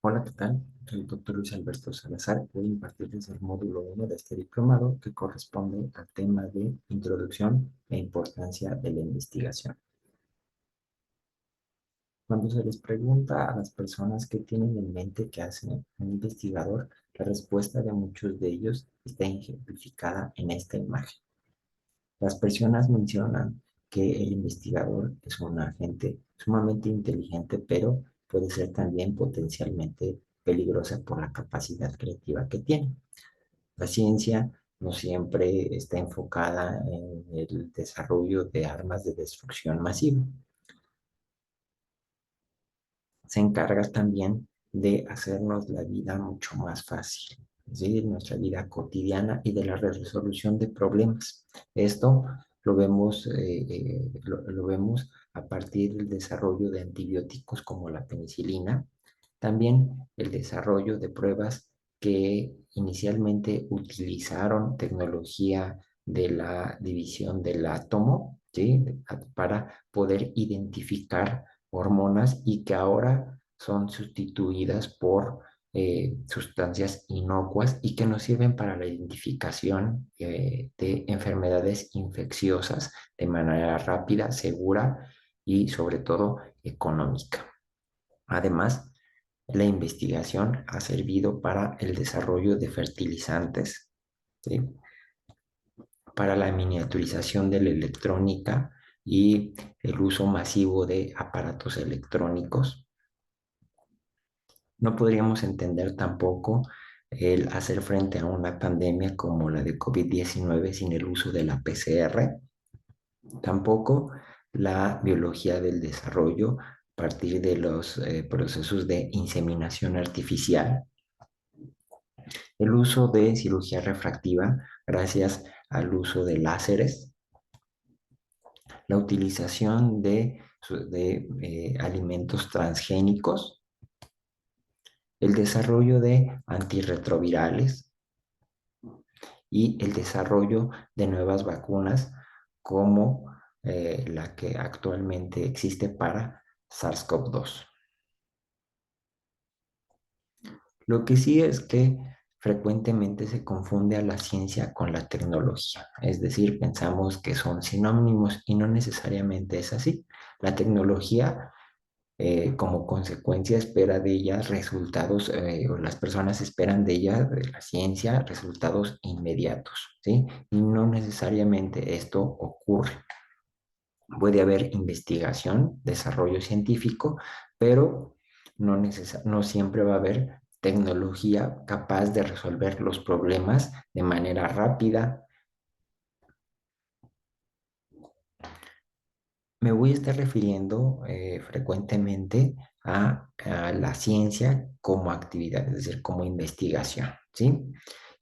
Hola, ¿qué tal? Soy el doctor Luis Alberto Salazar. Voy a impartirles el módulo 1 de este diplomado que corresponde al tema de introducción e importancia de la investigación. Cuando se les pregunta a las personas qué tienen en mente que hace un investigador, la respuesta de muchos de ellos está ejemplificada en esta imagen. Las personas mencionan que el investigador es un agente sumamente inteligente, pero puede ser también potencialmente peligrosa por la capacidad creativa que tiene. La ciencia no siempre está enfocada en el desarrollo de armas de destrucción masiva. Se encarga también de hacernos la vida mucho más fácil, ¿sí? Nuestra vida cotidiana y de la resolución de problemas. Esto lo vemos a partir del desarrollo de antibióticos como la penicilina, también el desarrollo de pruebas que inicialmente utilizaron tecnología de la división del átomo, ¿sí? Para poder identificar hormonas y que ahora son sustituidas por sustancias inocuas y que nos sirven para la identificación de enfermedades infecciosas de manera rápida, segura y sobre todo económica. Además, la investigación ha servido para el desarrollo de fertilizantes, ¿sí? Para la miniaturización de la electrónica y el uso masivo de aparatos electrónicos. No podríamos entender tampoco el hacer frente a una pandemia como la de COVID-19 sin el uso de la PCR, tampoco la biología del desarrollo a partir de los procesos de inseminación artificial, el uso de cirugía refractiva gracias al uso de láseres, la utilización de alimentos transgénicos, el desarrollo de antirretrovirales y el desarrollo de nuevas vacunas como la que actualmente existe para SARS-CoV-2. Lo que sí es que frecuentemente se confunde a la ciencia con la tecnología, es decir, pensamos que son sinónimos y no necesariamente es así. La tecnología, como consecuencia, espera de ella resultados, o las personas esperan de ella, de la ciencia, resultados inmediatos, ¿sí? Y no necesariamente esto ocurre. Puede haber investigación, desarrollo científico, pero no siempre va a haber tecnología capaz de resolver los problemas de manera rápida. Me voy a estar refiriendo frecuentemente a la ciencia como actividad, es decir, como investigación, ¿sí?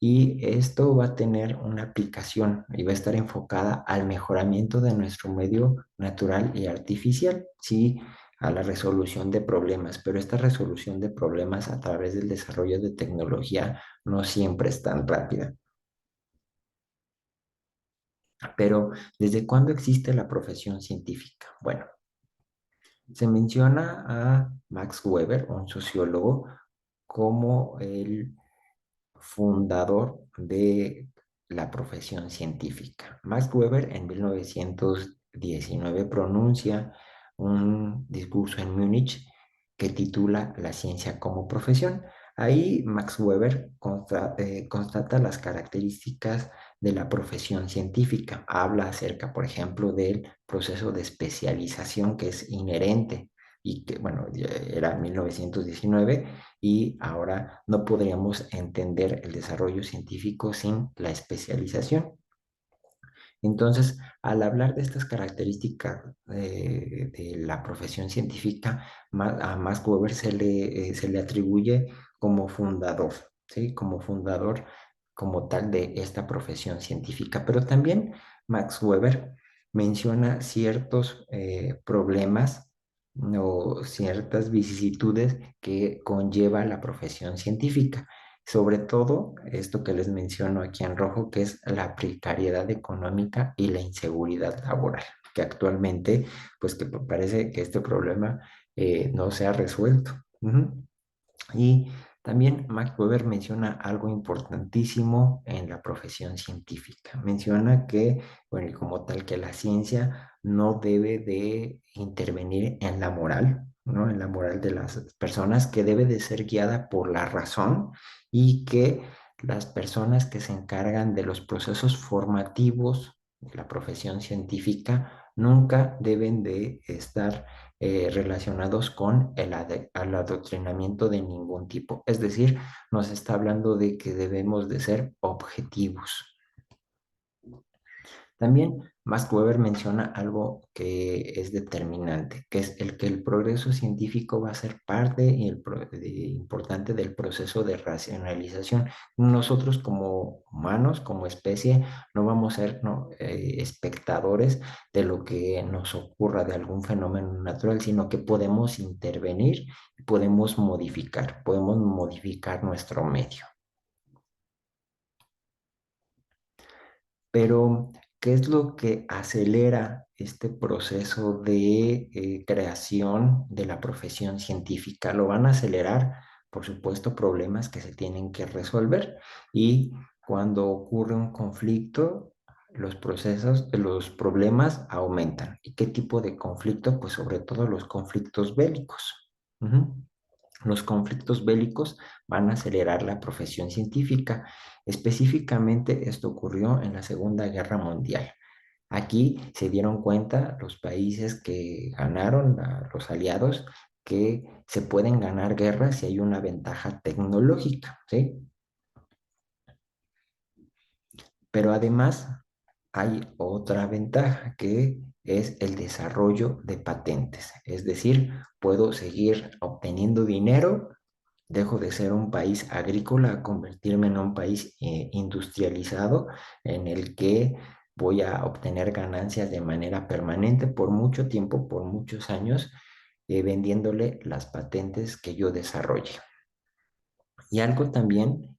Y esto va a tener una aplicación y va a estar enfocada al mejoramiento de nuestro medio natural y artificial, ¿sí? A la resolución de problemas, pero esta resolución de problemas a través del desarrollo de tecnología no siempre es tan rápida. Pero, ¿desde cuándo existe la profesión científica? Bueno, se menciona a Max Weber, un sociólogo, como el fundador de la profesión científica. Max Weber en 1919 pronuncia un discurso en Múnich que titula La ciencia como profesión. Ahí Max Weber constata las características de la profesión científica. Habla acerca, por ejemplo, del proceso de especialización que es inherente y que, bueno, ya era 1919 y ahora no podríamos entender el desarrollo científico sin la especialización. Entonces, al hablar de estas características de la profesión científica, a Max Weber se le atribuye como fundador, ¿sí? Como fundador como tal de esta profesión científica. Pero también Max Weber menciona ciertos problemas o ciertas vicisitudes que conlleva la profesión científica. Sobre todo esto que les menciono aquí en rojo, que es la precariedad económica y la inseguridad laboral, que actualmente, pues que parece que este problema no se ha resuelto. Ujú. Y también Max Weber menciona algo importantísimo en la profesión científica. Menciona que, bueno, y como tal, que la ciencia no debe de intervenir en la moral, ¿no? En la moral de las personas, que debe de ser guiada por la razón y que las personas que se encargan de los procesos formativos de la profesión científica nunca deben de estar relacionados con el adoctrinamiento de ningún tipo. Es decir, nos está hablando de que debemos de ser objetivos. También Max Weber menciona algo que es determinante, que es el que el progreso científico va a ser parte importante del proceso de racionalización. Nosotros como humanos, como especie, no vamos a ser, ¿no? Espectadores de lo que nos ocurra, de algún fenómeno natural, sino que podemos intervenir y podemos modificar nuestro medio. Pero, ¿qué es lo que acelera este proceso de creación de la profesión científica? Lo van a acelerar, por supuesto, problemas que se tienen que resolver. Y cuando ocurre un conflicto, los problemas aumentan. ¿Y qué tipo de conflicto? Pues sobre todo los conflictos bélicos. Ujú. Los conflictos bélicos van a acelerar la profesión científica. Específicamente, esto ocurrió en la Segunda Guerra Mundial. Aquí se dieron cuenta los países que ganaron, los aliados, que se pueden ganar guerras si hay una ventaja tecnológica, ¿sí? Pero además hay otra ventaja que es el desarrollo de patentes. Es decir, puedo seguir obteniendo dinero. Dejo de ser un país agrícola a convertirme en un país industrializado en el que voy a obtener ganancias de manera permanente por mucho tiempo, por muchos años, vendiéndole las patentes que yo desarrolle. Y algo también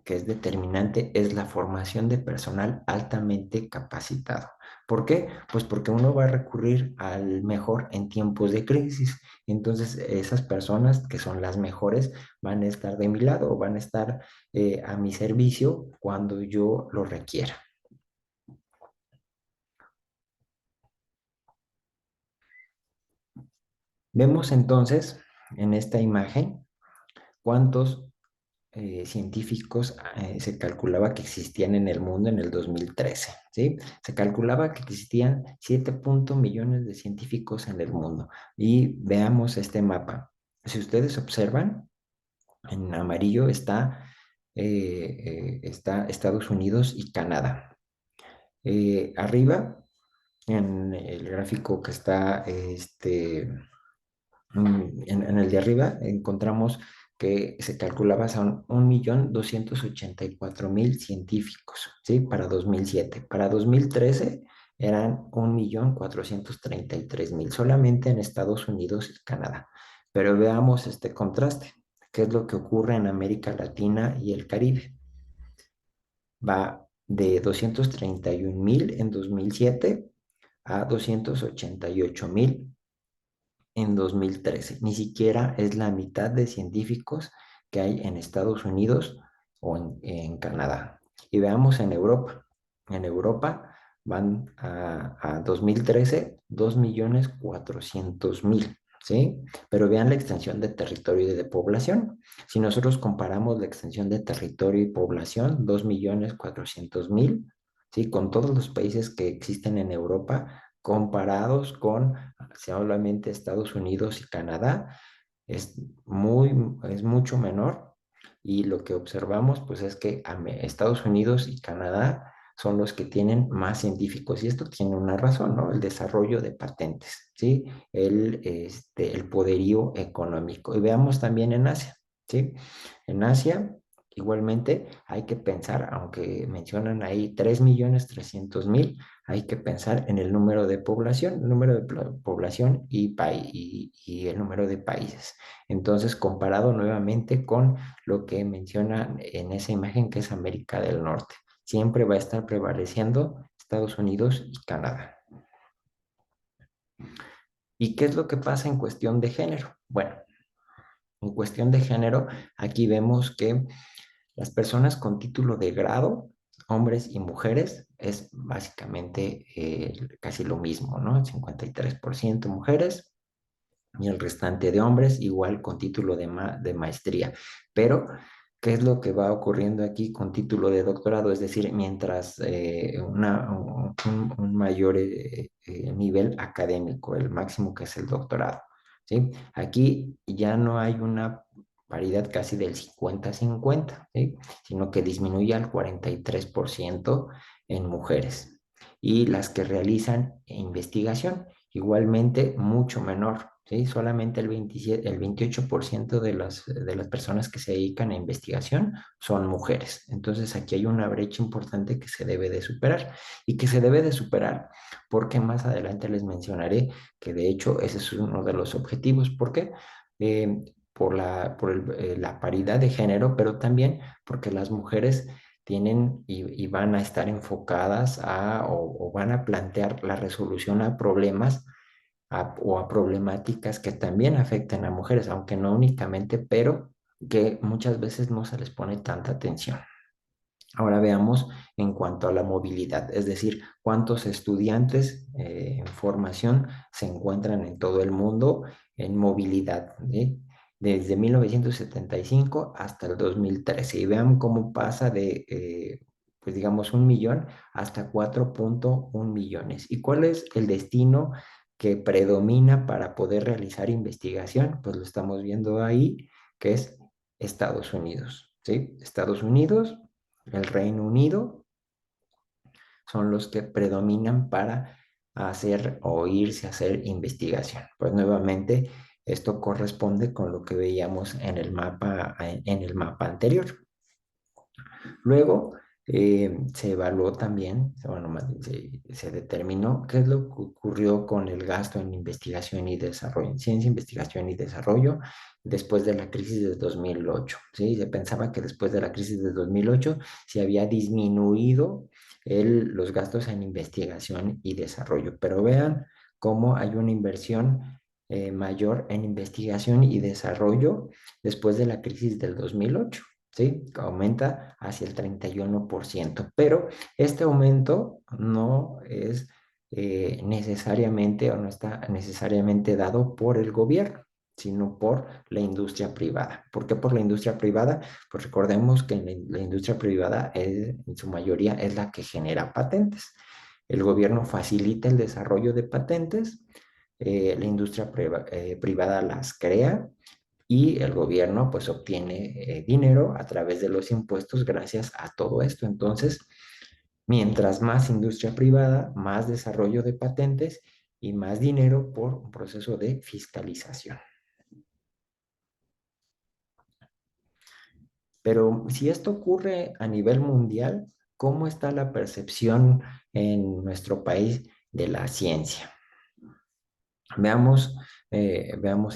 que es determinante es la formación de personal altamente capacitado. ¿Por qué? Pues porque uno va a recurrir al mejor en tiempos de crisis. Entonces, esas personas que son las mejores van a estar de mi lado o van a estar a mi servicio cuando yo lo requiera. Vemos entonces en esta imagen cuántos científicos se calculaba que existían en el mundo en el 2013, ¿sí? Se calculaba que existían 7 millones de científicos en el mundo. Y veamos este mapa. Si ustedes observan, en amarillo está Estados Unidos y Canadá. Arriba, en el gráfico que está en el de arriba encontramos que se calculaba son 1.284.000 científicos, ¿sí? Para 2007. Para 2013 eran 1.433.000 solamente en Estados Unidos y Canadá. Pero veamos este contraste. ¿Qué es lo que ocurre en América Latina y el Caribe? Va de 231.000 en 2007 a 288.000 en 2013. Ni siquiera es la mitad de científicos que hay en Estados Unidos o en Canadá. Y veamos en Europa. En Europa van a 2013 2.400.000. ¿Sí? Pero vean la extensión de territorio y de población. Si nosotros comparamos la extensión de territorio y población, 2.400.000, ¿sí? Con todos los países que existen en Europa, comparados con solamente Estados Unidos y Canadá, es es mucho menor. Y lo que observamos, pues, es que Estados Unidos y Canadá son los que tienen más científicos. Y esto tiene una razón, ¿no? El desarrollo de patentes, ¿sí? El poderío económico. Y veamos también en Asia, ¿sí? En Asia, igualmente, hay que pensar, aunque mencionan ahí 3.300.000, hay que pensar en el número de población, el número de población y el número de países. Entonces, comparado nuevamente con lo que mencionan en esa imagen que es América del Norte, siempre va a estar prevaleciendo Estados Unidos y Canadá. ¿Y qué es lo que pasa en cuestión de género? Bueno, En cuestión de género, aquí vemos que las personas con título de grado, hombres y mujeres, es básicamente casi lo mismo, ¿no? El 53% mujeres y el restante de hombres, igual con título de maestría. Pero, ¿qué es lo que va ocurriendo aquí con título de doctorado? Es decir, mientras un mayor nivel académico, el máximo que es el doctorado, ¿sí? Aquí ya no hay una paridad casi del 50-50, ¿sí? Sino que disminuye al 43% en mujeres. Y las que realizan investigación, igualmente mucho menor, ¿sí? Solamente el 28% de las personas que se dedican a investigación son mujeres. Entonces aquí hay una brecha importante que se debe de superar y que se debe de superar porque más adelante les mencionaré que de hecho ese es uno de los objetivos. ¿Por qué? Por la paridad de género, pero también porque las mujeres tienen y van a estar enfocadas o van a plantear la resolución a problemas o a problemáticas que también afectan a mujeres, aunque no únicamente, pero que muchas veces no se les pone tanta atención. Ahora veamos en cuanto a la movilidad, es decir, cuántos estudiantes en formación se encuentran en todo el mundo en movilidad, ¿sí? Desde 1975 hasta el 2013. Y vean cómo pasa de, pues digamos, 1 millón hasta 4,1 millones. ¿Y cuál es el destino que predomina para poder realizar investigación? Pues lo estamos viendo ahí, que es Estados Unidos, ¿sí? Estados Unidos, el Reino Unido, son los que predominan para hacer o irse a hacer investigación. Pues nuevamente, esto corresponde con lo que veíamos en el mapa anterior. Luego se evaluó también, bueno, se determinó qué es lo que ocurrió con el gasto en investigación y desarrollo, en ciencia, investigación y desarrollo después de la crisis de 2008. ¿Sí? Se pensaba que después de la crisis de 2008 se había disminuido los gastos en investigación y desarrollo, pero vean cómo hay una inversión mayor en investigación y desarrollo después de la crisis del 2008. ¿Sí? Aumenta hacia el 31%, pero este aumento no es necesariamente o no está necesariamente dado por el gobierno, sino por la industria privada. ¿Por qué por la industria privada? Pues recordemos que la industria privada en su mayoría es la que genera patentes. El gobierno facilita el desarrollo de patentes, la industria privada las crea y el gobierno pues obtiene dinero a través de los impuestos gracias a todo esto. Entonces, mientras más industria privada, más desarrollo de patentes y más dinero por un proceso de fiscalización. Pero si esto ocurre a nivel mundial, ¿cómo está la percepción en nuestro país de la ciencia? Veamos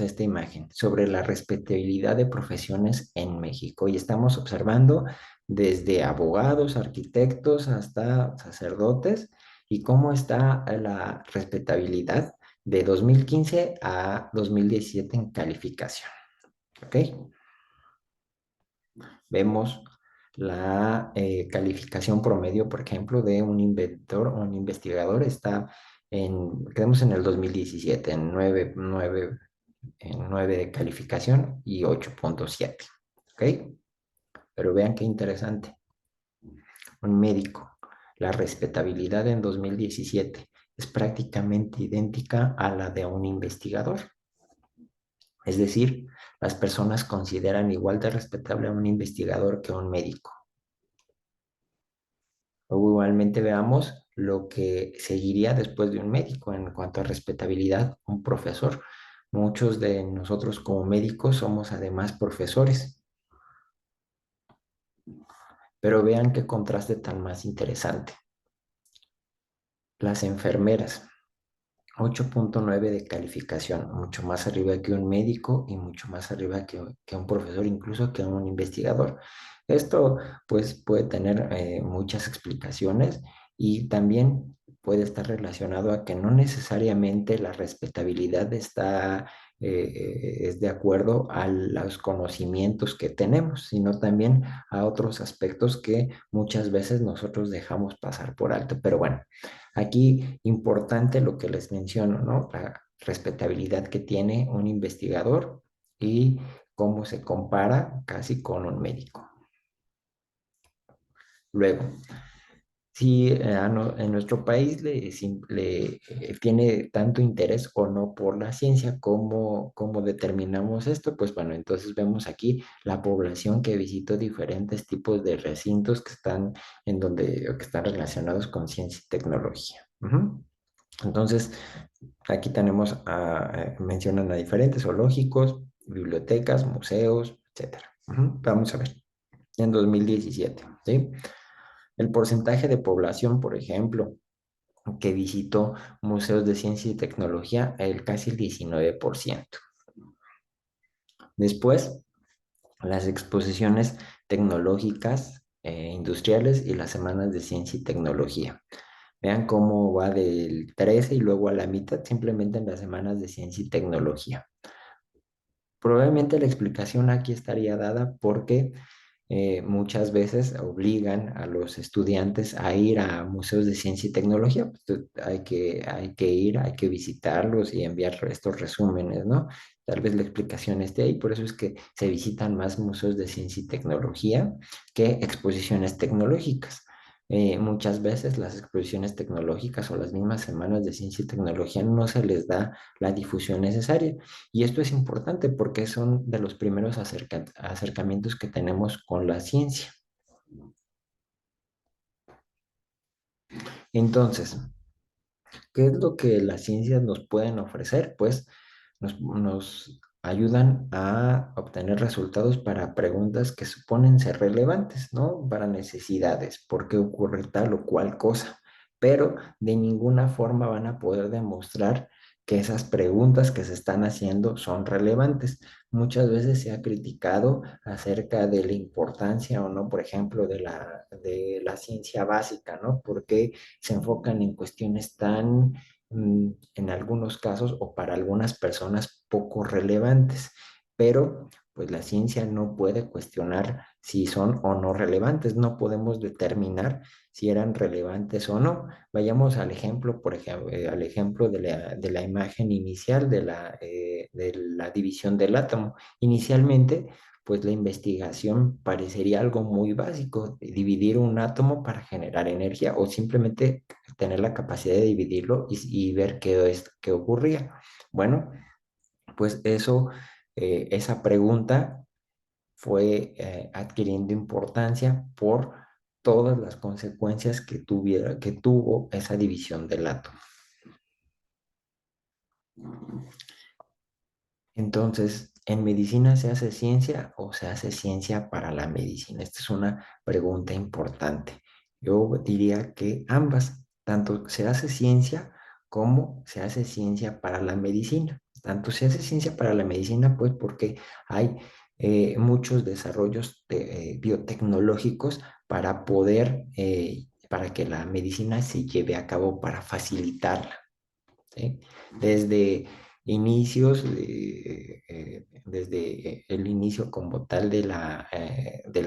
esta imagen sobre la respetabilidad de profesiones en México. Y estamos observando desde abogados, arquitectos hasta sacerdotes y cómo está la respetabilidad de 2015 a 2017 en calificación. ¿Ok? Vemos la calificación promedio, por ejemplo, de un inventor o un investigador está quedamos en el 2017, en 9 de calificación y 8,7. ¿Ok? Pero vean qué interesante. Un médico, la respetabilidad en 2017 es prácticamente idéntica a la de un investigador. Es decir, las personas consideran igual de respetable a un investigador que a un médico. Luego igualmente veamos lo que seguiría después de un médico en cuanto a respetabilidad, un profesor. Muchos de nosotros como médicos somos además profesores, pero vean qué contraste tan más interesante. Las enfermeras, 8,9 de calificación, mucho más arriba que un médico y mucho más arriba que un profesor, incluso que un investigador. Esto pues puede tener muchas explicaciones y también puede estar relacionado a que no necesariamente la respetabilidad está es de acuerdo a los conocimientos que tenemos, sino también a otros aspectos que muchas veces nosotros dejamos pasar por alto. Pero bueno, aquí importante lo que les menciono, ¿no? La respetabilidad que tiene un investigador y cómo se compara casi con un médico. Luego, si en nuestro país tiene tanto interés o no por la ciencia, ¿cómo determinamos esto? Pues bueno, entonces vemos aquí la población que visitó diferentes tipos de recintos que están que están relacionados con ciencia y tecnología. Ujú. Entonces, aquí tenemos, mencionan a diferentes zoológicos, bibliotecas, museos, etcétera. Ujú. Vamos a ver, en 2017, ¿sí? El porcentaje de población, por ejemplo, que visitó museos de ciencia y tecnología, casi el 19%. Después, las exposiciones tecnológicas, industriales y las semanas de ciencia y tecnología. Vean cómo va del 13 y luego a la mitad simplemente en las semanas de ciencia y tecnología. Probablemente la explicación aquí estaría dada porque muchas veces obligan a los estudiantes a ir a museos de ciencia y tecnología. Pues, hay que ir, hay que visitarlos y enviar estos resúmenes, ¿no? Tal vez la explicación esté ahí, por eso es que se visitan más museos de ciencia y tecnología que exposiciones tecnológicas. Muchas veces las exposiciones tecnológicas o las mismas semanas de ciencia y tecnología no se les da la difusión necesaria. Y esto es importante porque son de los primeros acercamientos que tenemos con la ciencia. Entonces, ¿qué es lo que las ciencias nos pueden ofrecer? Pues nos ayudan a obtener resultados para preguntas que suponen ser relevantes, ¿no? Para necesidades, ¿por qué ocurre tal o cual cosa? Pero de ninguna forma van a poder demostrar que esas preguntas que se están haciendo son relevantes. Muchas veces se ha criticado acerca de la importancia o no, por ejemplo, de la ciencia básica, ¿no? Porque se enfocan en cuestiones tan, en algunos casos o para algunas personas poco relevantes, pero pues la ciencia no puede cuestionar si son o no relevantes, no podemos determinar si eran relevantes o no. Vayamos al ejemplo, por ejemplo, al ejemplo de la imagen inicial de la división del átomo. Inicialmente, pues la investigación parecería algo muy básico, dividir un átomo para generar energía o simplemente tener la capacidad de dividirlo y ver qué ocurría. Bueno, pues esa pregunta fue adquiriendo importancia por todas las consecuencias que tuvo esa división del átomo. Entonces, ¿en medicina se hace ciencia o se hace ciencia para la medicina? Esta es una pregunta importante. Yo diría que ambas, tanto se hace ciencia como se hace ciencia para la medicina. Tanto se hace ciencia para la medicina, pues porque hay muchos desarrollos biotecnológicos para que la medicina se lleve a cabo, para facilitarla. ¿Sí? Desde desde el inicio como tal de la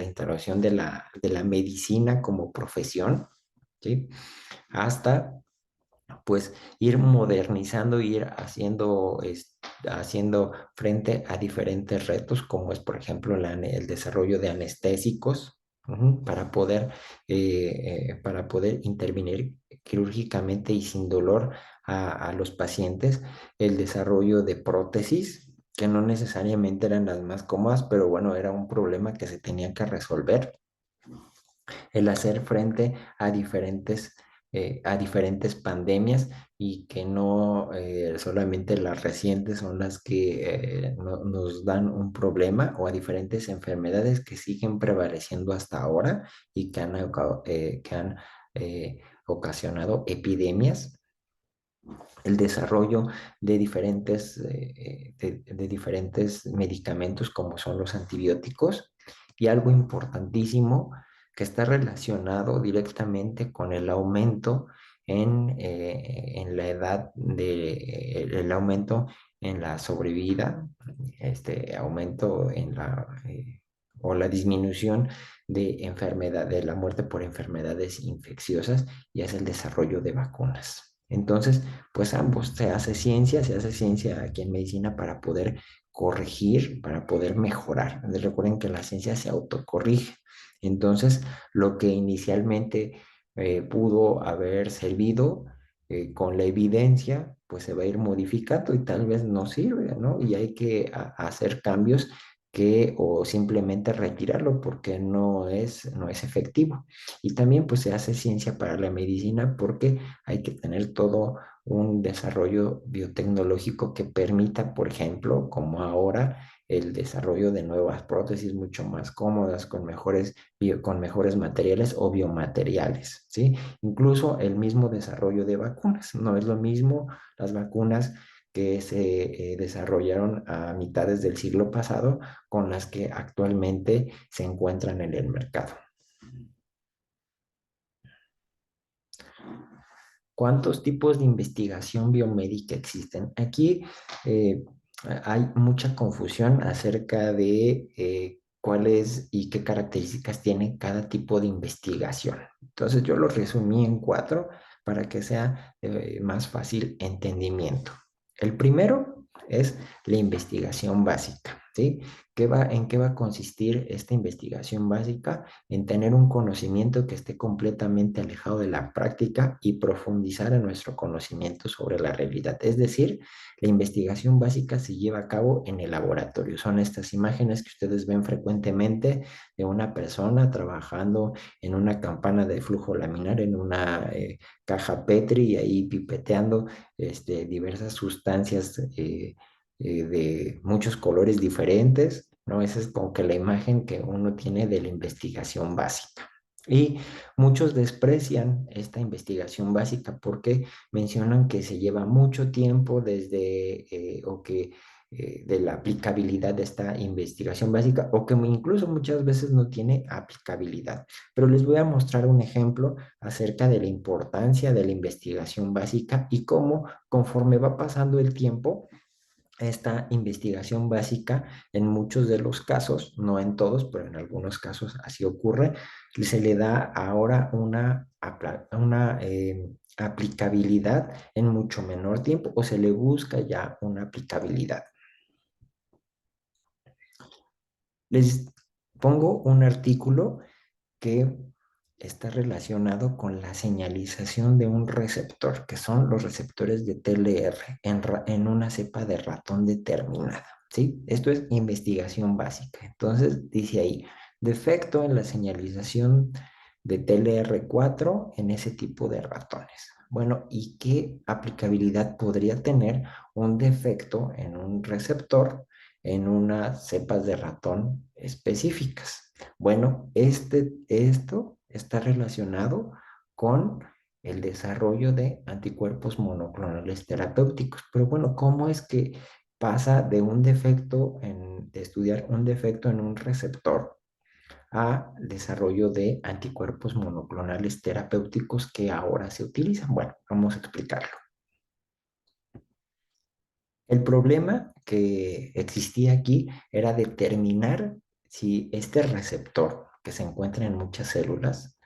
instauración de la medicina como profesión, ¿sí? Hasta pues ir modernizando, haciendo frente a diferentes retos, como es, por ejemplo, el desarrollo de anestésicos, para poder intervenir quirúrgicamente y sin dolor a los pacientes, el desarrollo de prótesis, que no necesariamente eran las más cómodas, pero bueno, era un problema que se tenía que resolver, el hacer frente a diferentes pandemias y que no solamente las recientes son las que nos dan un problema, o a diferentes enfermedades que siguen prevaleciendo hasta ahora y que han ocasionado epidemias, el desarrollo de diferentes medicamentos como son los antibióticos, y algo importantísimo que está relacionado directamente con el aumento en la edad el aumento en la sobrevida, aumento en o la disminución de enfermedad, de la muerte por enfermedades infecciosas, y es el desarrollo de vacunas. Entonces, pues ambos, se hace ciencia aquí en medicina para poder corregir, para poder mejorar. Recuerden que la ciencia se autocorrige. Entonces, lo que inicialmente pudo haber servido con la evidencia, pues se va a ir modificando y tal vez no sirve, ¿no? Y hay que hacer cambios o simplemente retirarlo porque no es efectivo. Y también pues se hace ciencia para la medicina porque hay que tener todo un desarrollo biotecnológico que permita, por ejemplo, como ahora, el desarrollo de nuevas prótesis mucho más cómodas, con mejores materiales o biomateriales, ¿sí? Incluso el mismo desarrollo de vacunas. No es lo mismo las vacunas que se desarrollaron a mitades del siglo pasado con las que actualmente se encuentran en el mercado. ¿Cuántos tipos de investigación biomédica existen? Aquí eh, hay mucha confusión acerca de cuál es y qué características tiene cada tipo de investigación. Entonces yo lo resumí en cuatro para que sea más fácil entendimiento. El primero es la investigación básica, ¿sí? ¿En qué va a consistir esta investigación básica? En tener un conocimiento que esté completamente alejado de la práctica y profundizar en nuestro conocimiento sobre la realidad. Es decir, la investigación básica se lleva a cabo en el laboratorio. Son estas imágenes que ustedes ven frecuentemente de una persona trabajando en una campana de flujo laminar, en una caja Petri, y ahí pipeteando diversas sustancias de muchos colores diferentes, ¿no? Esa es como que la imagen que uno tiene de la investigación básica. Y muchos desprecian esta investigación básica porque mencionan que se lleva mucho tiempo o que de la aplicabilidad de esta investigación básica, o que incluso muchas veces no tiene aplicabilidad. Pero les voy a mostrar un ejemplo acerca de la importancia de la investigación básica y cómo, conforme va pasando el tiempo, esta investigación básica, en muchos de los casos, no en todos, pero en algunos casos así ocurre, se le da ahora una aplicabilidad en mucho menor tiempo, o se le busca ya una aplicabilidad. Les pongo un artículo que está relacionado con la señalización de un receptor, que son los receptores de TLR en una cepa de ratón determinada, ¿sí? Esto es investigación básica. Entonces, dice ahí, defecto en la señalización de TLR4 en ese tipo de ratones. Bueno, ¿y qué aplicabilidad podría tener un defecto en un receptor en unas cepas de ratón específicas? Bueno, esto está relacionado con el desarrollo de anticuerpos monoclonales terapéuticos. Pero bueno, ¿cómo es que pasa de de estudiar un defecto en un receptor a desarrollo de anticuerpos monoclonales terapéuticos que ahora se utilizan? Bueno, vamos a explicarlo. El problema que existía aquí era determinar si este receptor, que se encuentra en muchas células,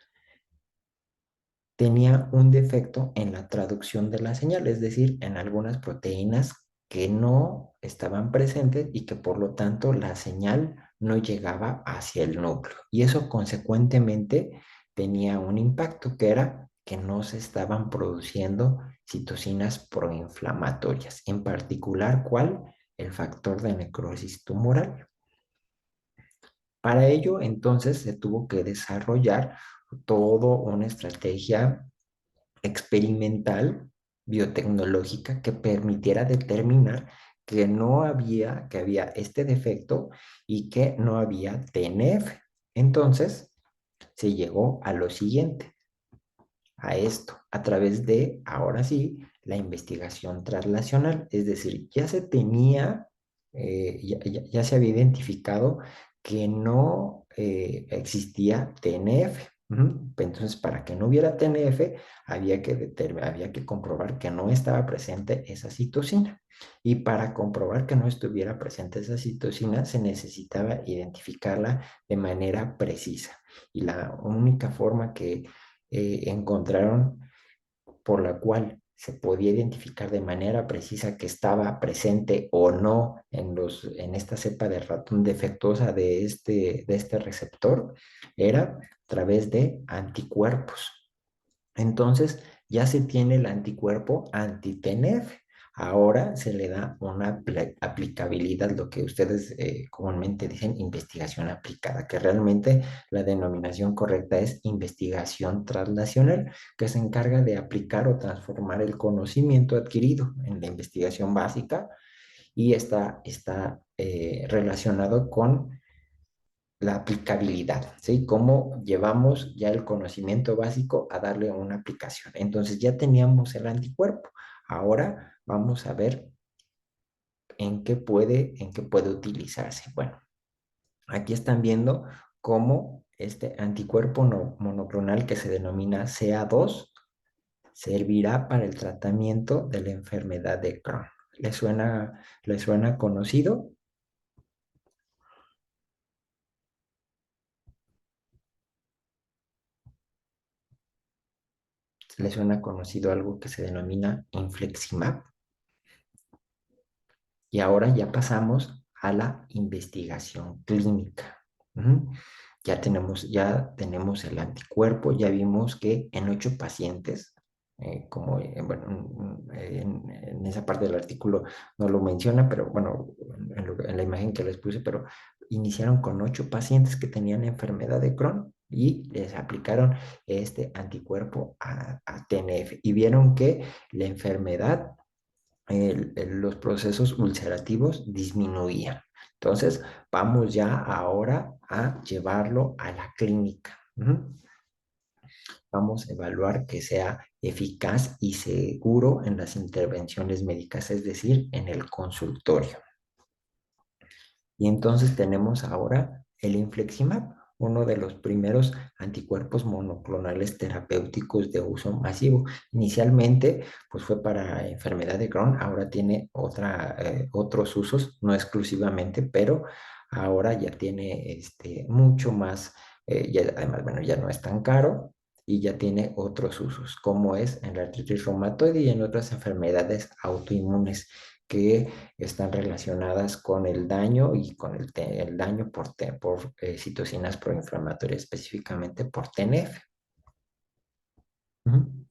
tenía un defecto en la traducción de la señal, es decir, en algunas proteínas que no estaban presentes y que por lo tanto la señal no llegaba hacia el núcleo. Y eso consecuentemente tenía un impacto, que era que no se estaban produciendo citocinas proinflamatorias, en particular, ¿cuál? El factor de necrosis tumoral. Para ello, entonces, se tuvo que desarrollar toda una estrategia experimental biotecnológica que permitiera determinar que había este defecto y que no había TNF. Entonces, se llegó a lo siguiente, a esto, a través de, ahora sí, la investigación translacional. Es decir, ya se tenía, ya se había identificado que no existía TNF. Entonces, para que no hubiera TNF, había que comprobar que no estaba presente esa citocina. Y para comprobar que no estuviera presente esa citocina, se necesitaba identificarla de manera precisa. Y la única forma que encontraron por la cual se podía identificar de manera precisa que estaba presente o no en esta cepa de ratón defectuosa de este receptor, era a través de anticuerpos. Entonces, ya se tiene el anticuerpo anti-TNF. Ahora se le da una aplicabilidad, lo que ustedes comúnmente dicen investigación aplicada, que realmente la denominación correcta es investigación translacional, que se encarga de aplicar o transformar el conocimiento adquirido en la investigación básica y está relacionado con la aplicabilidad, ¿sí? Cómo llevamos ya el conocimiento básico a darle una aplicación. Entonces ya teníamos el anticuerpo. Ahora vamos a ver en qué puede utilizarse. Bueno, aquí están viendo cómo este anticuerpo monoclonal que se denomina CA2 servirá para el tratamiento de la enfermedad de Crohn. Le suena conocido? ¿Le suena conocido algo que se denomina infliximab? Y ahora ya pasamos a la investigación clínica. Ujú. Ya tenemos el anticuerpo, ya vimos que en 8 pacientes, como bueno, en esa parte del artículo no lo menciona, pero bueno, en la imagen que les puse, pero iniciaron con 8 pacientes que tenían enfermedad de Crohn y les aplicaron este anticuerpo a TNF y vieron que la enfermedad los procesos ulcerativos disminuían. Entonces, vamos ya ahora a llevarlo a la clínica. Vamos a evaluar que sea eficaz y seguro en las intervenciones médicas, es decir, en el consultorio. Y entonces tenemos ahora el infliximab, uno de los primeros anticuerpos monoclonales terapéuticos de uso masivo. Inicialmente, pues fue para enfermedad de Crohn, ahora tiene otros usos, no exclusivamente, pero ahora ya tiene mucho más, además, bueno, ya no es tan caro y ya tiene otros usos, como es en la artritis reumatoide y en otras enfermedades autoinmunes que están relacionadas con el daño y con el daño por citocinas proinflamatorias, específicamente por TNF. Ujú.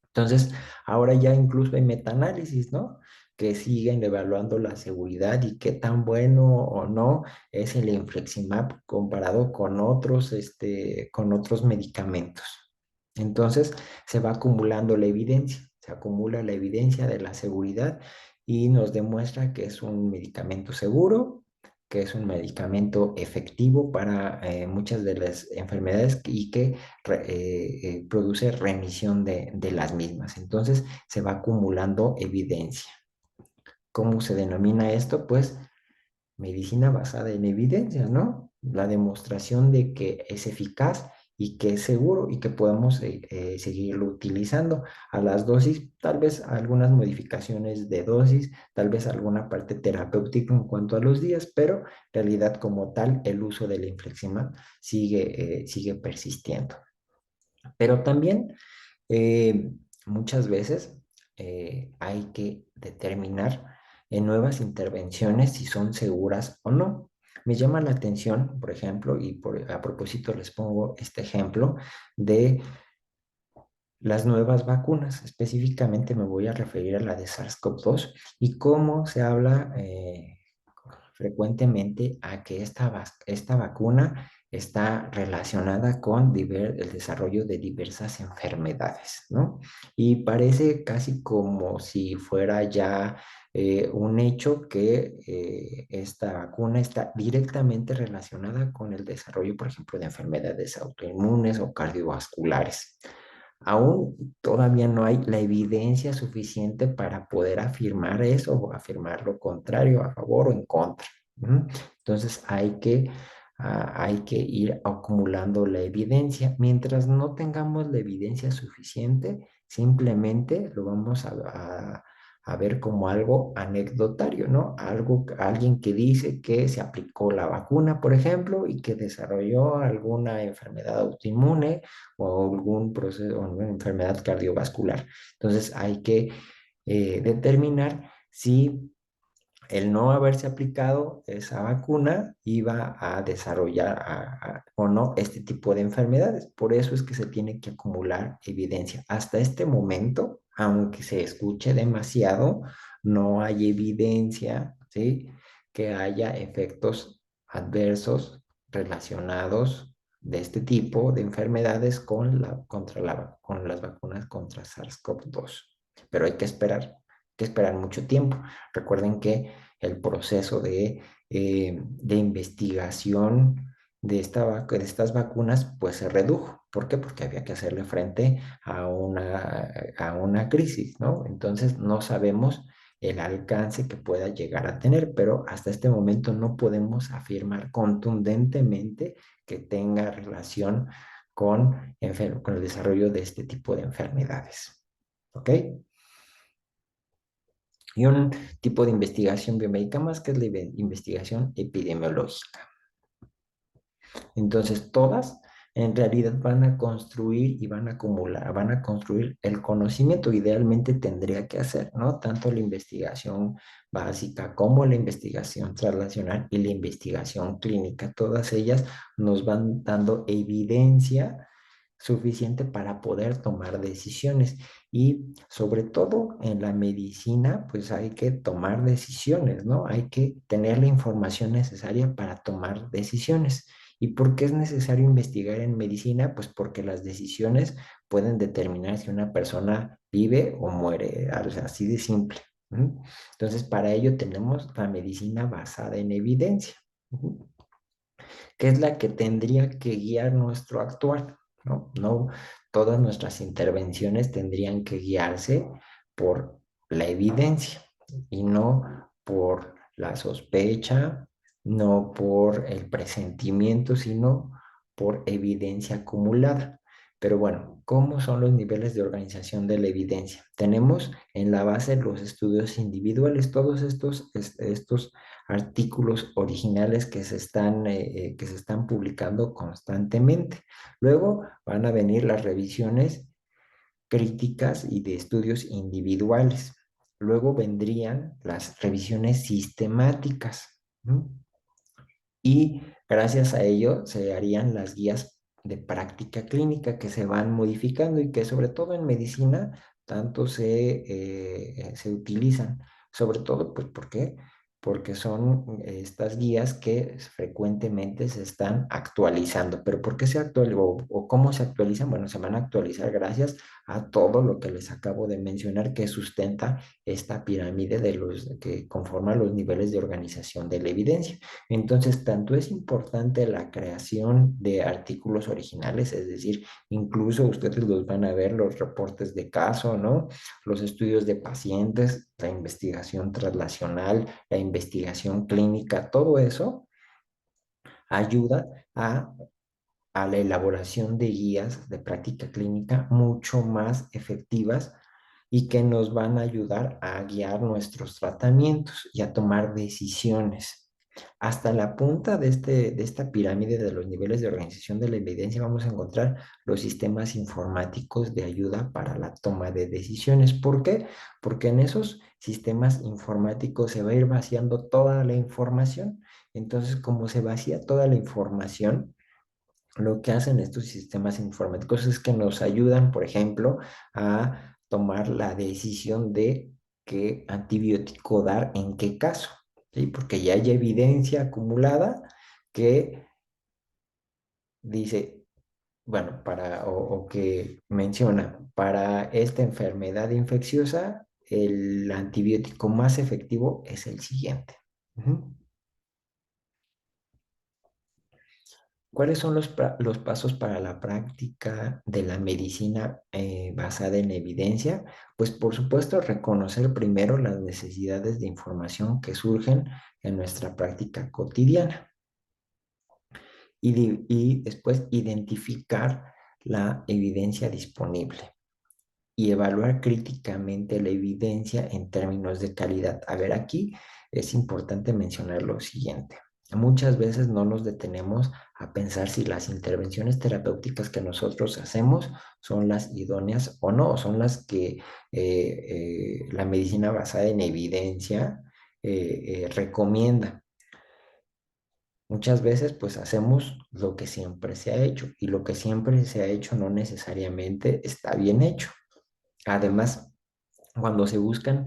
Entonces, ahora ya incluso hay metaanálisis, ¿no? Que siguen evaluando la seguridad y qué tan bueno o no es el infliximab comparado con otros medicamentos. Entonces, se va acumulando la evidencia, se acumula la evidencia de la seguridad y nos demuestra que es un medicamento seguro, que es un medicamento efectivo para muchas de las enfermedades y que produce remisión de las mismas. Entonces se va acumulando evidencia. ¿Cómo se denomina esto? Pues medicina basada en evidencia, ¿no? La demostración de que es eficaz y que es seguro y que podemos seguirlo utilizando a las dosis, tal vez algunas modificaciones de dosis, tal vez alguna parte terapéutica en cuanto a los días, pero en realidad como tal el uso del infliximab sigue persistiendo. Pero también muchas veces hay que determinar en nuevas intervenciones si son seguras o no. Me llama la atención, por ejemplo, a propósito les pongo este ejemplo de las nuevas vacunas. Específicamente me voy a referir a la de SARS-CoV-2 y cómo se habla frecuentemente a que esta vacuna está relacionada con el desarrollo de diversas enfermedades, ¿no? Y parece casi como si fuera ya un hecho que esta vacuna está directamente relacionada con el desarrollo, por ejemplo, de enfermedades autoinmunes o cardiovasculares. Aún todavía no hay la evidencia suficiente para poder afirmar eso o afirmar lo contrario, a favor o en contra. Entonces hay que ir acumulando la evidencia. Mientras no tengamos la evidencia suficiente, simplemente lo vamos a ver como algo anecdotario, ¿no? Algo, alguien que dice que se aplicó la vacuna, por ejemplo, y que desarrolló alguna enfermedad autoinmune o algún proceso, o una enfermedad cardiovascular. Entonces hay que determinar si el no haberse aplicado esa vacuna iba a desarrollar o no este tipo de enfermedades. Por eso es que se tiene que acumular evidencia. Hasta este momento, aunque se escuche demasiado, no hay evidencia, ¿sí?, que haya efectos adversos relacionados de este tipo de enfermedades con las vacunas contra SARS-CoV-2. Pero hay que esperar mucho tiempo. Recuerden que el proceso de investigación de estas vacunas, pues se redujo. ¿Por qué? Porque había que hacerle frente a una crisis, ¿no? Entonces no sabemos el alcance que pueda llegar a tener, pero hasta este momento no podemos afirmar contundentemente que tenga relación con el desarrollo de este tipo de enfermedades. ¿Ok? Y un tipo de investigación biomédica más, que es la investigación epidemiológica. Entonces, todas en realidad van a construir y van a acumular, van a construir el conocimiento. Idealmente tendría que hacer, ¿no? Tanto la investigación básica como la investigación translacional y la investigación clínica. Todas ellas nos van dando evidencia suficiente para poder tomar decisiones. Y sobre todo en la medicina, pues hay que tomar decisiones, ¿no? Hay que tener la información necesaria para tomar decisiones. ¿Y por qué es necesario investigar en medicina? Pues porque las decisiones pueden determinar si una persona vive o muere, o sea, así de simple. ¿Mm? Entonces, para ello tenemos la medicina basada en evidencia. ¿Mm? Que es la que tendría que guiar nuestro actuar, ¿no? No todas nuestras intervenciones tendrían que guiarse por la evidencia y no por la sospecha, no por el presentimiento, sino por evidencia acumulada. Pero bueno, ¿cómo son los niveles de organización de la evidencia? Tenemos en la base los estudios individuales, todos estos artículos originales que se están publicando constantemente. Luego van a venir las revisiones críticas y de estudios individuales. Luego vendrían las revisiones sistemáticas. ¿No? Y gracias a ello se harían las guías de práctica clínica que se van modificando y que sobre todo en medicina tanto se utilizan. Sobre todo, pues, ¿por qué? Porque son estas guías que frecuentemente se están actualizando. ¿Pero por qué se actualizan o cómo se actualizan? Bueno, se van a actualizar gracias a todo lo que les acabo de mencionar que sustenta esta pirámide de los que conforma los niveles de organización de la evidencia. Entonces, tanto es importante la creación de artículos originales, es decir, incluso ustedes los van a ver, los reportes de caso, ¿no? Los estudios de pacientes, la investigación translacional, la investigación clínica, todo eso ayuda a la elaboración de guías de práctica clínica mucho más efectivas y que nos van a ayudar a guiar nuestros tratamientos y a tomar decisiones. Hasta la punta de esta pirámide de los niveles de organización de la evidencia vamos a encontrar los sistemas informáticos de ayuda para la toma de decisiones. ¿Por qué? Porque en esos sistemas informáticos se va a ir vaciando toda la información. Entonces, como se vacía toda la información, lo que hacen estos sistemas informáticos es que nos ayudan, por ejemplo, a tomar la decisión de qué antibiótico dar en qué caso, ¿sí? Porque ya hay evidencia acumulada que dice, bueno, o que menciona, para esta enfermedad infecciosa, el antibiótico más efectivo es el siguiente. Ujú. ¿Cuáles son los pasos para la práctica de la medicina basada en evidencia? Pues por supuesto reconocer primero las necesidades de información que surgen en nuestra práctica cotidiana. y después identificar la evidencia disponible y evaluar críticamente la evidencia en términos de calidad. A ver, aquí es importante mencionar lo siguiente. Muchas veces no nos detenemos a pensar si las intervenciones terapéuticas que nosotros hacemos son las idóneas o no, son las que la medicina basada en evidencia recomienda. Muchas veces pues hacemos lo que siempre se ha hecho y lo que siempre se ha hecho no necesariamente está bien hecho. Además, cuando se busca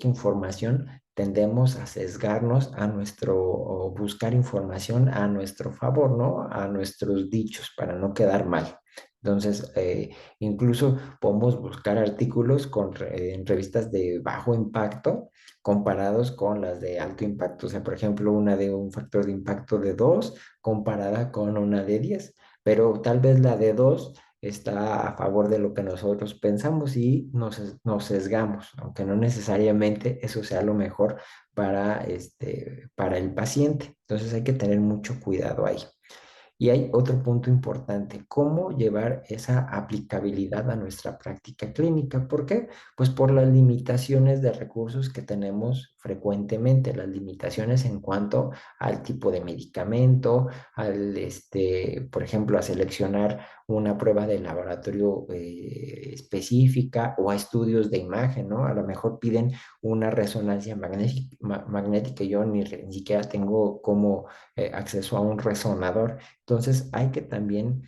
información, tendemos a sesgarnos a o buscar información a nuestro favor, ¿no? A nuestros dichos para no quedar mal. Entonces, incluso podemos buscar artículos en revistas de bajo impacto comparados con las de alto impacto. O sea, por ejemplo, una de un factor de impacto de 2 comparada con una de 10, pero tal vez la de 2 está a favor de lo que nosotros pensamos y nos sesgamos, aunque no necesariamente eso sea lo mejor para el paciente. Entonces hay que tener mucho cuidado ahí. Y hay otro punto importante, cómo llevar esa aplicabilidad a nuestra práctica clínica. ¿Por qué? Pues por las limitaciones de recursos que tenemos frecuentemente, las limitaciones en cuanto al tipo de medicamento, por ejemplo, a seleccionar una prueba de laboratorio específica o a estudios de imagen, ¿no? A lo mejor piden una resonancia magnética y yo ni siquiera tengo como acceso a un resonador. Entonces hay que también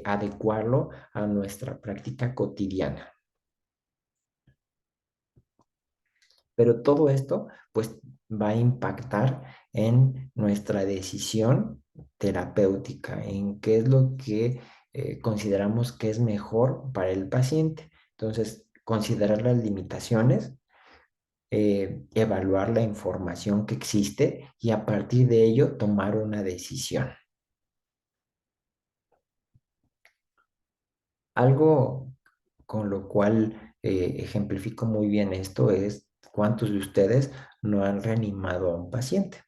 adecuarlo a nuestra práctica cotidiana. Pero todo esto pues va a impactar en nuestra decisión terapéutica, en qué es lo que consideramos que es mejor para el paciente. Entonces, considerar las limitaciones, evaluar la información que existe y a partir de ello tomar una decisión. Algo con lo cual ejemplifico muy bien esto es cuántos de ustedes no han reanimado a un paciente.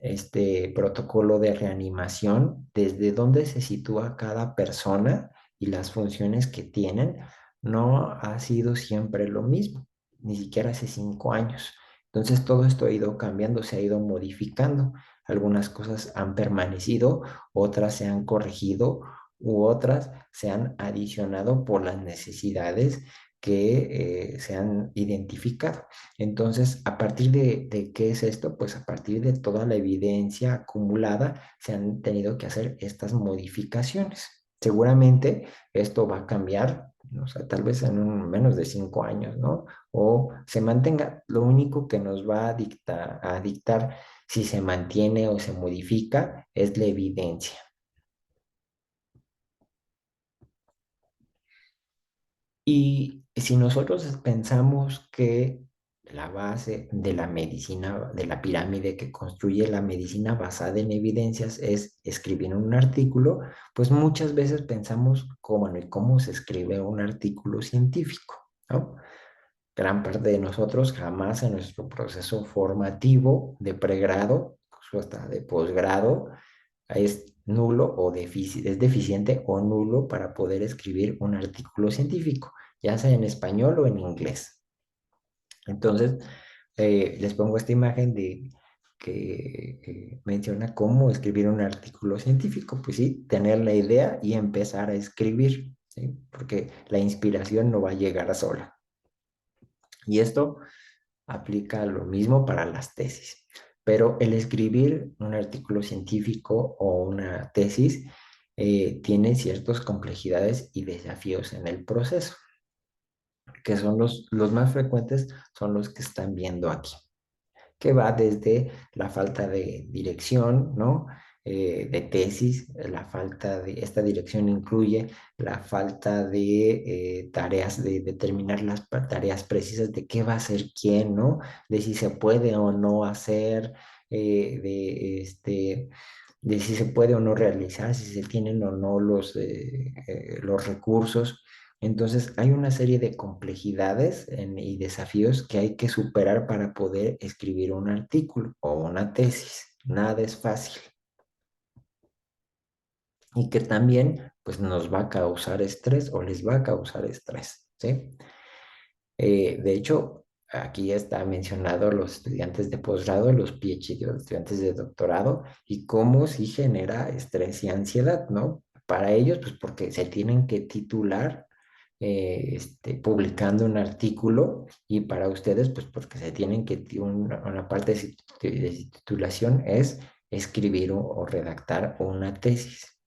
Este protocolo de reanimación, desde dónde se sitúa cada persona y las funciones que tienen, no ha sido siempre lo mismo, ni siquiera hace 5 años. Entonces todo esto ha ido cambiando, se ha ido modificando. Algunas cosas han permanecido, otras se han corregido u otras se han adicionado por las necesidades que se han identificado. Entonces, ¿a partir de qué es esto? Pues a partir de toda la evidencia acumulada se han tenido que hacer estas modificaciones. Seguramente esto va a cambiar, o sea, tal vez en menos de 5 años, ¿no? O se mantenga. Lo único que nos va a dictar si se mantiene o se modifica es la evidencia. Y si nosotros pensamos que la base de la medicina, de la pirámide que construye la medicina basada en evidencias es escribir un artículo, pues muchas veces pensamos cómo, ¿y cómo se escribe un artículo científico? ¿No? Gran parte de nosotros jamás en nuestro proceso formativo de pregrado, incluso hasta de posgrado, es nulo o es deficiente o nulo para poder escribir un artículo científico, ya sea en español o en inglés. Entonces, les pongo esta imagen de que menciona cómo escribir un artículo científico. Pues sí, tener la idea y empezar a escribir, ¿sí? Porque la inspiración no va a llegar sola. Y esto aplica lo mismo para las tesis. Pero el escribir un artículo científico o una tesis tiene ciertas complejidades y desafíos en el proceso, que son los más frecuentes, son los que están viendo aquí, que va desde la falta de dirección, ¿no? De tesis, la falta de, esta dirección incluye la falta de tareas, de determinar las tareas precisas de qué va a hacer quién, ¿no? De si se puede o no hacer, de si se puede o no realizar, si se tienen o no los recursos. Entonces, hay una serie de complejidades y desafíos que hay que superar para poder escribir un artículo o una tesis. Nada es fácil. y que también pues nos va a causar estrés o les va a causar estrés, ¿sí? De hecho, aquí está mencionado los estudiantes de posgrado, los PhD, los estudiantes de doctorado, y cómo sí genera estrés y ansiedad, ¿no? Para ellos, pues porque se tienen que titular publicando un artículo, y para ustedes, pues porque se tienen que, una parte de titulación es escribir o redactar una tesis.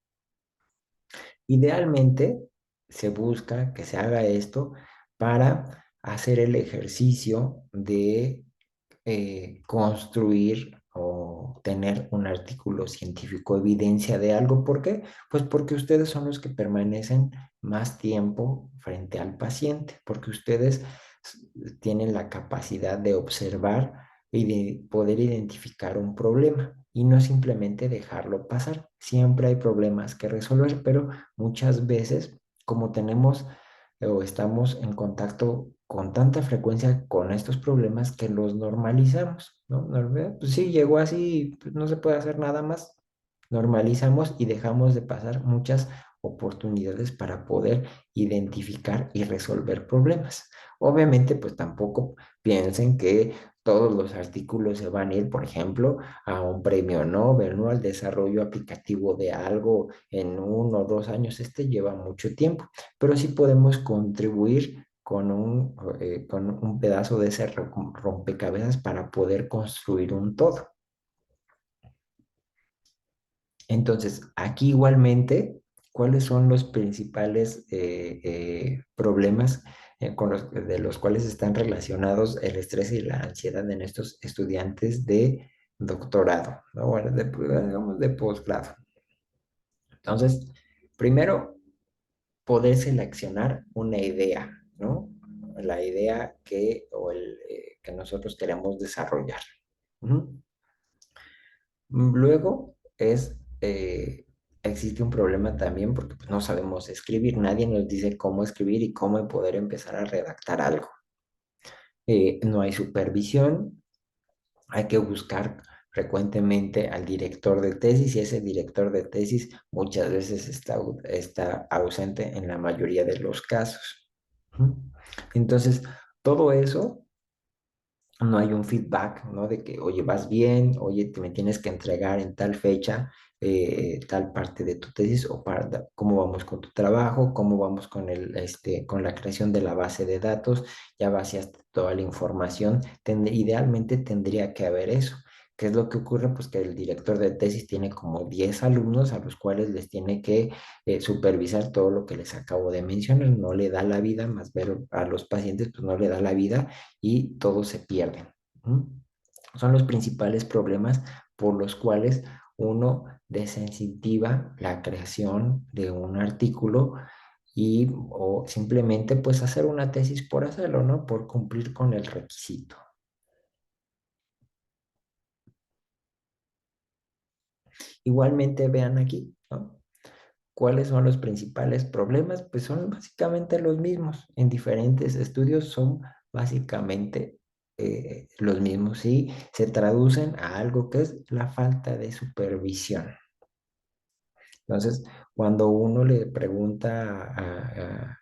Idealmente, se busca que se haga esto para hacer el ejercicio de construir o tener un artículo científico, evidencia de algo. ¿Por qué? Pues porque ustedes son los que permanecen más tiempo frente al paciente, porque ustedes tienen la capacidad de observar y de poder identificar un problema y no simplemente dejarlo pasar. Siempre hay problemas que resolver, pero muchas veces, como tenemos o estamos en contacto con tanta frecuencia con estos problemas, que los normalizamos, ¿no? Pues sí, llegó así, pues no se puede hacer nada más. Normalizamos y dejamos de pasar muchas oportunidades para poder identificar y resolver problemas. Obviamente, pues tampoco piensen que todos los artículos se van a ir, por ejemplo, a un premio Nobel, ¿no? Al desarrollo aplicativo de algo en 1 o 2 años. Este lleva mucho tiempo, pero sí podemos contribuir con un pedazo de ese rompecabezas para poder construir un todo. Entonces, aquí igualmente, ¿cuáles son los principales problemas de los cuales están relacionados el estrés y la ansiedad en estos estudiantes de doctorado, ¿no? Bueno, digamos de posgrado. Entonces, primero, poder seleccionar una idea, ¿no? La idea que nosotros queremos desarrollar. Ujú. Luego existe un problema también porque pues, no sabemos escribir, nadie nos dice cómo escribir y cómo poder empezar a redactar algo. No hay supervisión, hay que buscar frecuentemente al director de tesis, y ese director de tesis muchas veces está ausente en la mayoría de los casos. ¿Mm? Entonces, todo eso, no hay un feedback, ¿no? De que, oye, vas bien, oye, me tienes que entregar en tal fecha tal parte de tu tesis, o cómo vamos con tu trabajo, cómo vamos con con la creación de la base de datos, ya vaciaste toda la información. Idealmente tendría que haber eso. ¿Qué es lo que ocurre? Pues que el director de tesis tiene como 10 alumnos a los cuales les tiene que supervisar todo lo que les acabo de mencionar. No le da la vida, más ver a los pacientes, pues no le da la vida y todos se pierden. ¿Mm? Son los principales problemas por los cuales uno desensitiva la creación de un artículo, o simplemente pues hacer una tesis por hacerlo, ¿no? Por cumplir con el requisito. Igualmente vean aquí, ¿no? ¿Cuáles son los principales problemas? Pues son básicamente los mismos. En diferentes estudios son básicamente los mismos, y se traducen a algo que es la falta de supervisión. Entonces, cuando uno le pregunta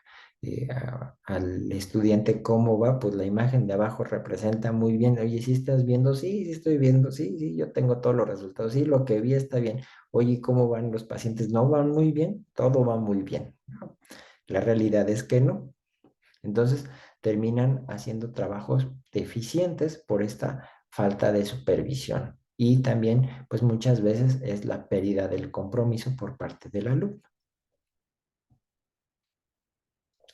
al estudiante cómo va, pues la imagen de abajo representa muy bien. Oye, ¿sí estás viendo? Sí, sí estoy viendo. Sí, sí, yo tengo todos los resultados. Sí, lo que vi está bien. Oye, ¿cómo van los pacientes? ¿No van muy bien? Todo va muy bien, ¿no? La realidad es que no. Entonces, terminan haciendo trabajos deficientes por esta falta de supervisión. Y también, pues muchas veces es la pérdida del compromiso por parte del alumno.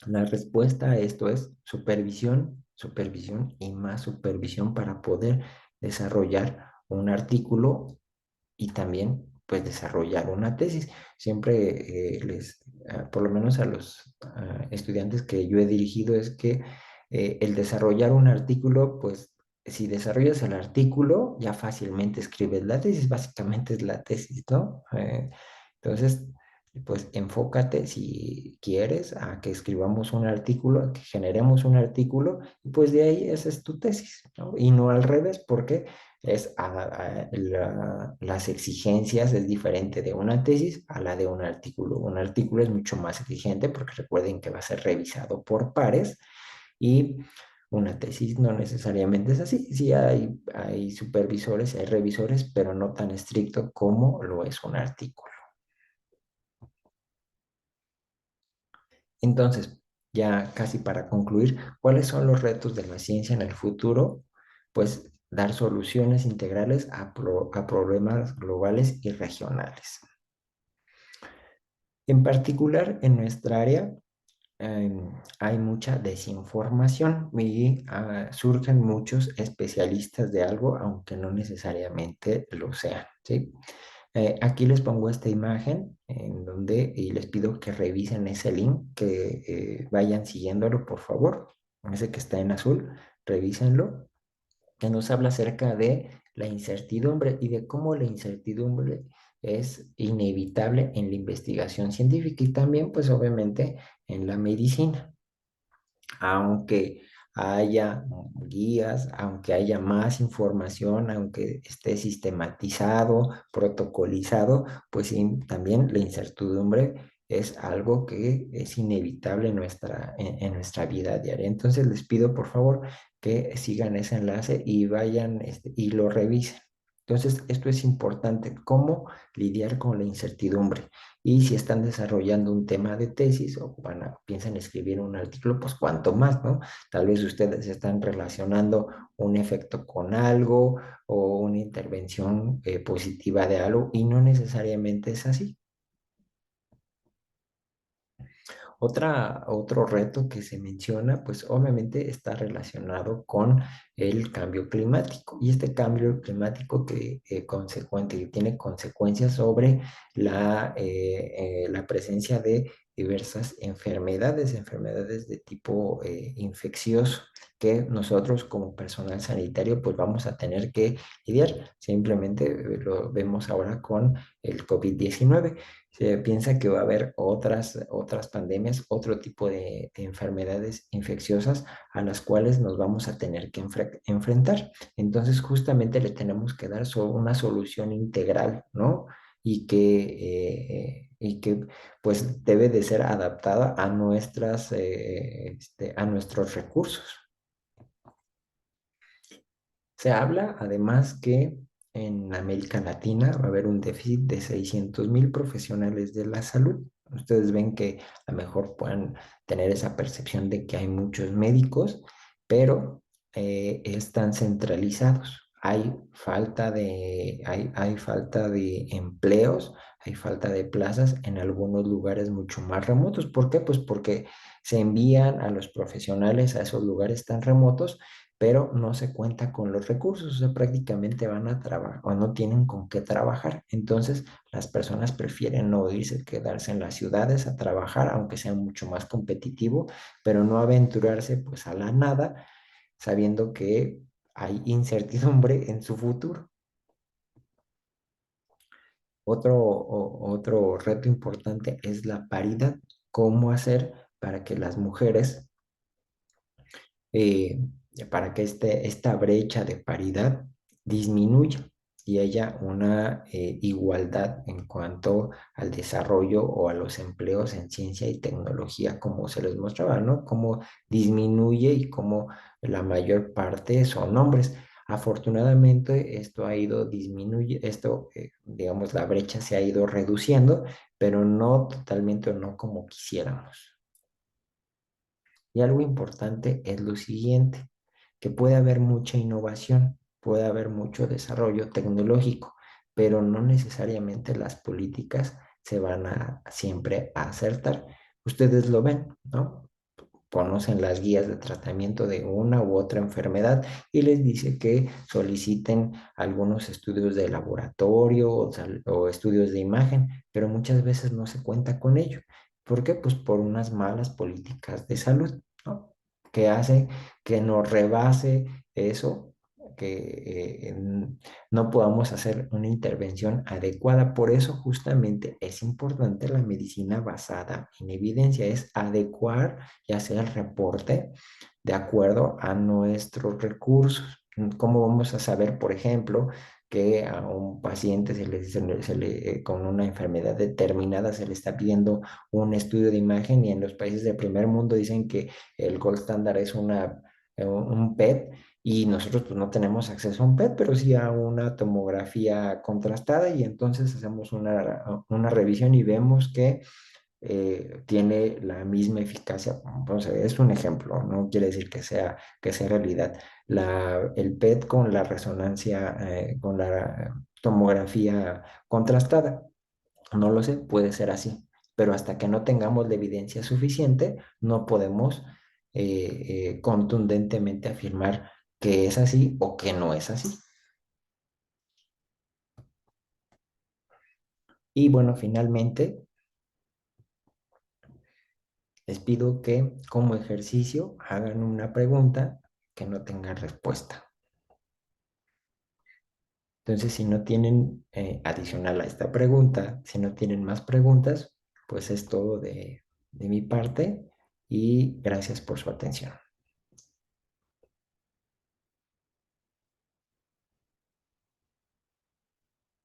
La respuesta a esto es supervisión, supervisión y más supervisión para poder desarrollar un artículo y también pues desarrollar una tesis. Siempre por lo menos a los estudiantes que yo he dirigido, es que el desarrollar un artículo, pues si desarrollas el artículo, ya fácilmente escribes la tesis. Básicamente es la tesis, ¿no? Entonces, pues enfócate, si quieres, a que escribamos un artículo, a que generemos un artículo, y pues de ahí esa es tu tesis, ¿no? Y no al revés, porque las exigencias es diferente de una tesis a la de un artículo. Un artículo es mucho más exigente porque recuerden que va a ser revisado por pares y una tesis no necesariamente es así. Sí hay supervisores, hay revisores, pero no tan estricto como lo es un artículo. Entonces, ya casi para concluir, ¿cuáles son los retos de la ciencia en el futuro? Pues dar soluciones integrales a problemas globales y regionales. En particular, en nuestra área hay mucha desinformación y surgen muchos especialistas de algo, aunque no necesariamente lo sean, ¿sí? Aquí les pongo esta imagen en donde y les pido que revisen ese link, que vayan siguiéndolo, por favor. Ese que está en azul, revísenlo, que nos habla acerca de la incertidumbre y de cómo la incertidumbre es inevitable en la investigación científica y también, pues obviamente, en la medicina. Aunque haya guías, aunque haya más información, aunque esté sistematizado, protocolizado, pues sí, también la incertidumbre es algo que es inevitable en nuestra vida diaria. Entonces les pido por favor que sigan ese enlace y vayan y lo revisen. Entonces, esto es importante, cómo lidiar con la incertidumbre. Y si están desarrollando un tema de tesis o piensan escribir un artículo, pues cuanto más, ¿no? Tal vez ustedes están relacionando un efecto con algo o una intervención positiva de algo y no necesariamente es así. Otro reto que se menciona, pues obviamente está relacionado con el cambio climático y este cambio climático que tiene consecuencias sobre la presencia de diversas enfermedades de tipo infeccioso que nosotros como personal sanitario pues vamos a tener que lidiar. Simplemente lo vemos ahora con el COVID-19. Se piensa que va a haber otras pandemias, otro tipo de enfermedades infecciosas a las cuales nos vamos a tener que enfrentar. Entonces, justamente le tenemos que dar una solución integral, ¿no? Y que pues debe de ser adaptada a nuestros recursos. Se habla además que en América Latina va a haber un déficit de 600,000 profesionales de la salud. Ustedes ven que a lo mejor puedan tener esa percepción de que hay muchos médicos, pero están centralizados. Hay falta de empleos, hay falta de plazas en algunos lugares mucho más remotos. ¿Por qué? Pues porque se envían a los profesionales a esos lugares tan remotos pero no se cuenta con los recursos, o sea, prácticamente van a trabajar o no tienen con qué trabajar. Entonces, las personas prefieren no irse, quedarse en las ciudades a trabajar, aunque sea mucho más competitivo, pero no aventurarse pues a la nada, sabiendo que hay incertidumbre en su futuro. Otro reto importante es la paridad. ¿Cómo hacer para que las mujeres eh, para que esta brecha de paridad disminuya y haya una igualdad en cuanto al desarrollo o a los empleos en ciencia y tecnología, como se les mostraba, ¿no? Cómo disminuye y cómo la mayor parte son hombres. Afortunadamente, esto ha ido digamos, la brecha se ha ido reduciendo, pero no totalmente o no como quisiéramos. Y algo importante es lo siguiente, que puede haber mucha innovación, puede haber mucho desarrollo tecnológico, pero no necesariamente las políticas se van a siempre a acertar. Ustedes lo ven, ¿no? Conocen las guías de tratamiento de una u otra enfermedad y les dice que soliciten algunos estudios de laboratorio o estudios de imagen, pero muchas veces no se cuenta con ello. ¿Por qué? Pues por unas malas políticas de salud, ¿no? Que hace que nos rebase eso, que no podamos hacer una intervención adecuada. Por eso justamente es importante la medicina basada en evidencia, es adecuar ya sea el reporte de acuerdo a nuestros recursos. ¿Cómo vamos a saber, por ejemplo, que a un paciente con una enfermedad determinada se le está pidiendo un estudio de imagen y en los países del primer mundo dicen que el gold estándar es un PET y nosotros pues no tenemos acceso a un PET, pero sí a una tomografía contrastada y entonces hacemos una revisión y vemos que tiene la misma eficacia. Vamos a ver, es un ejemplo, no quiere decir que sea realidad. El PET con la resonancia, con la tomografía contrastada, no lo sé, puede ser así, pero hasta que no tengamos la evidencia suficiente, no podemos contundentemente afirmar que es así o que no es así. Y bueno, finalmente, les pido que como ejercicio hagan una pregunta que no tenga respuesta. Entonces, si no tienen adicional a esta pregunta, si no tienen más preguntas, pues es todo de mi parte y gracias por su atención.